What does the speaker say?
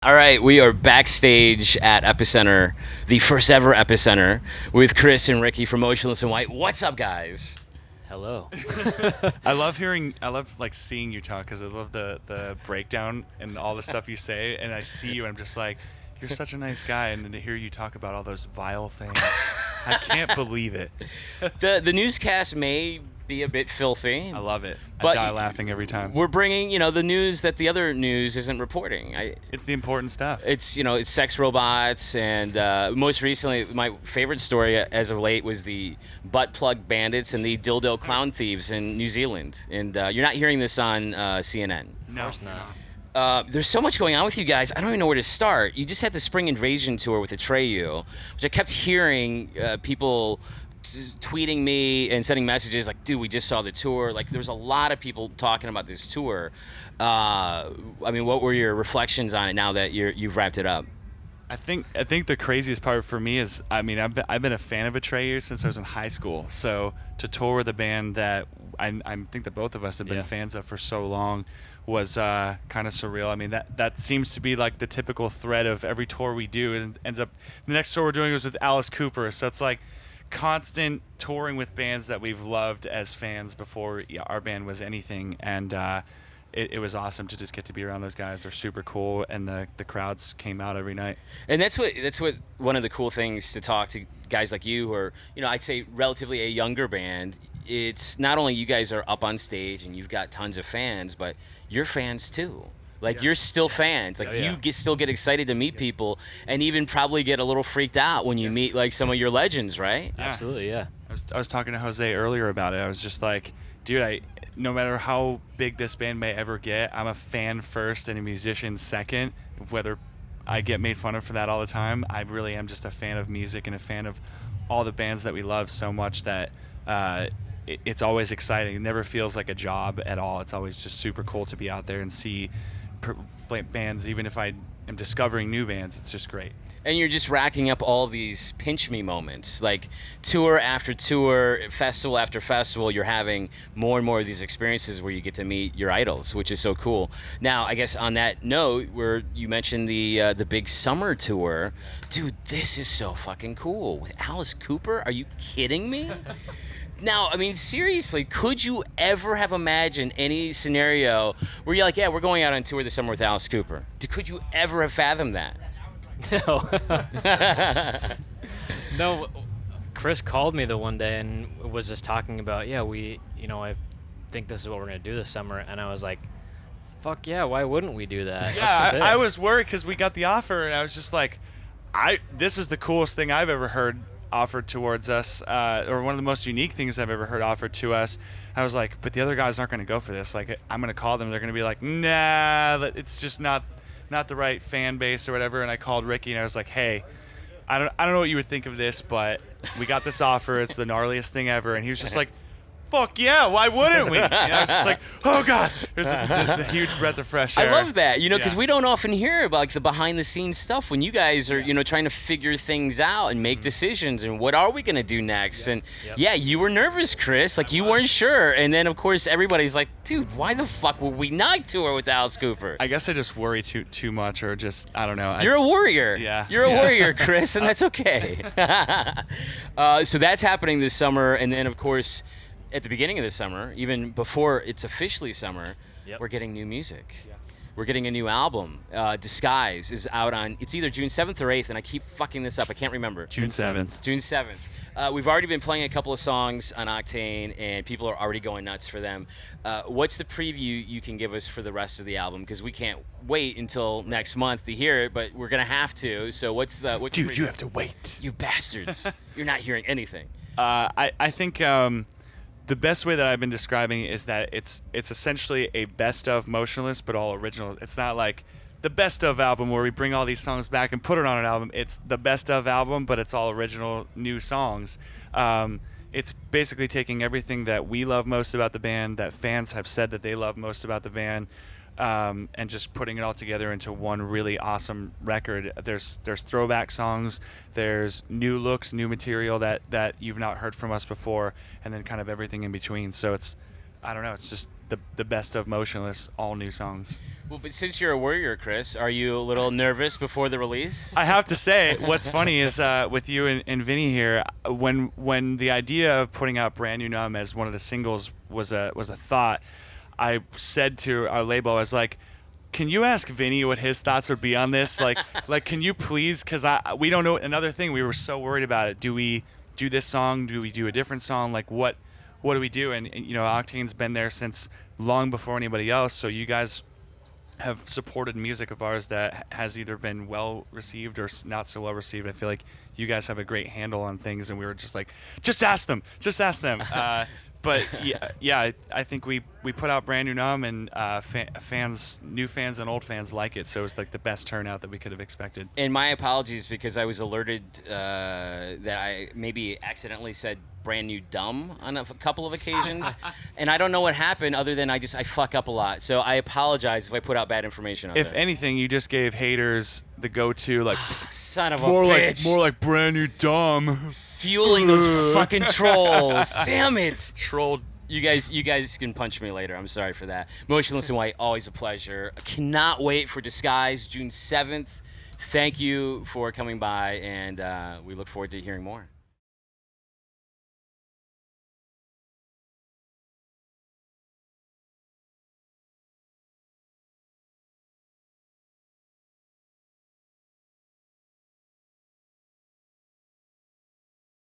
All right, we are backstage at Epicenter, the first ever Epicenter, with Chris and Ricky from Motionless and White. What's up, guys? Hello. I love like seeing you talk because I love the breakdown and all the stuff you say, and I see you and I'm just like, you're such a nice guy, and then to hear you talk about all those vile things, I can't believe it. The newscast may be a bit filthy. I love it. I But die laughing every time. We're bringing, the news that the other news isn't reporting. It's the important stuff. It's sex robots, and most recently, my favorite story as of late was the butt plug bandits and the dildo clown thieves in New Zealand. And you're not hearing this on CNN. No. Of course not. There's so much going on with you guys. I don't even know where to start. You just had the Spring Invasion tour with Atreyu, which I kept hearing people tweeting me and sending messages like, dude, we just saw the tour. Like, there's a lot of people talking about this tour. What were your reflections on it now that you've wrapped it up? I think the craziest part for me is, I've been a fan of Atreyu since I was in high school. So to tour with a band that I think that both of us have been fans of for so long was kind of surreal. I mean, that seems to be like the typical thread of every tour we do. And ends up, the next tour we're doing was with Alice Cooper. So it's like constant touring with bands that we've loved as fans before our band was anything. And it was awesome to just get to be around those guys. They're super cool, and the crowds came out every night. And that's what one of the cool things to talk to guys like you, or I'd say relatively a younger band. It's not only you guys are up on stage and you've got tons of fans, but you're fans too. Like, you're still fans. Like, you still get excited to meet people, and even probably get a little freaked out when you meet like some of your legends, right? Yeah. Absolutely, yeah. I was talking to Jose earlier about it. I was just like, dude, no matter how big this band may ever get, I'm a fan first and a musician second. Whether I get made fun of for that all the time, I really am just a fan of music and a fan of all the bands that we love so much that it's always exciting. It never feels like a job at all. It's always just super cool to be out there and see bands, even if I am discovering new bands. It's just great. And you're just racking up all these pinch me moments, like tour after tour, festival after festival. You're having more and more of these experiences where you get to meet your idols, which is so cool. Now, I guess on that note, where you mentioned the big summer tour, dude, this is so fucking cool with Alice Cooper. Are you kidding me? Now, I mean, seriously, could you ever have imagined any scenario where you're like, yeah, we're going out on tour this summer with Alice Cooper? Could you ever have fathomed that? No. No, Chris called me the one day and was just talking about, I think this is what we're going to do this summer. And I was like, fuck yeah, why wouldn't we do that? Yeah, I was worried because we got the offer, and I was just like, this is the coolest thing I've ever heard offered towards us, or one of the most unique things I've ever heard offered to us. I was like, but the other guys aren't going to go for this. Like, I'm going to call them. They're going to be like, nah, it's just not the right fan base or whatever. And I called Ricky and I was like, hey, I don't know what you would think of this, but we got this offer. It's the gnarliest thing ever. And he was just like, fuck yeah, why wouldn't we? And I was just like, oh God, there's the huge breath of fresh air. I love that, because we don't often hear about like the behind the scenes stuff when you guys are, trying to figure things out and make decisions and what are we going to do next. And you were nervous, Chris, like you weren't sure. And then of course everybody's like, dude, why the fuck would we not tour with Alice Cooper? I guess I just worry too much, or just, I don't know. You're a warrior. Yeah. You're a warrior, Chris, and that's okay. So that's happening this summer. And then of course, at the beginning of the summer, even before it's officially summer, we're getting new music. Yes. We're getting a new album. Disguise is out on, it's either June 7th or 8th, and I keep fucking this up. I can't remember. June 7th. June 7th. We've already been playing a couple of songs on Octane, and people are already going nuts for them. What's the preview you can give us for the rest of the album? Because we can't wait until next month to hear it, but we're going to have to. So what's the Dude, preview? you have to wait. You bastards. You're not hearing anything. I think the best way that I've been describing it is that it's essentially a best of Motionless, but all original. It's not like the best of album where we bring all these songs back and put it on an album. It's the best of album, but it's all original new songs. It's basically taking everything that we love most about the band, that fans have said that they love most about the band, and just putting it all together into one really awesome record. There's throwback songs, there's new looks, new material that you've not heard from us before, and then kind of everything in between. So it's, I don't know, it's just the best of Motionless, all new songs. Well, but since you're a warrior, Chris, are you a little nervous before the release? I have to say, what's funny is with you and Vinny here, when the idea of putting out Brand New Numb as one of the singles was a thought, I said to our label, I was like, can you ask Vinny what his thoughts would be on this? Like can you please? Because we don't know. Another thing, we were so worried about it. Do we do this song? Do we do a different song? Like what do we do? And you know, Octane's been there since long before anybody else. So you guys have supported music of ours that has either been well received or not so well received. I feel like you guys have a great handle on things, and we were just like, just ask them. But yeah, I think we put out Brand New Numb, and new fans and old fans like it. So it was like the best turnout that we could have expected. And my apologies, because I was alerted that I maybe accidentally said Brand New Dumb on a couple of occasions, and I don't know what happened other than I fuck up a lot. So I apologize if I put out bad information on If there. anything, you just gave haters the go-to, like Son of a more bitch. like Brand New Dumb. Fueling those fucking trolls. Damn it. Trolled. You guys can punch me later. I'm sorry for that. Motionless in White, always a pleasure. Cannot wait for Disguise, June 7th. Thank you for coming by, and we look forward to hearing more.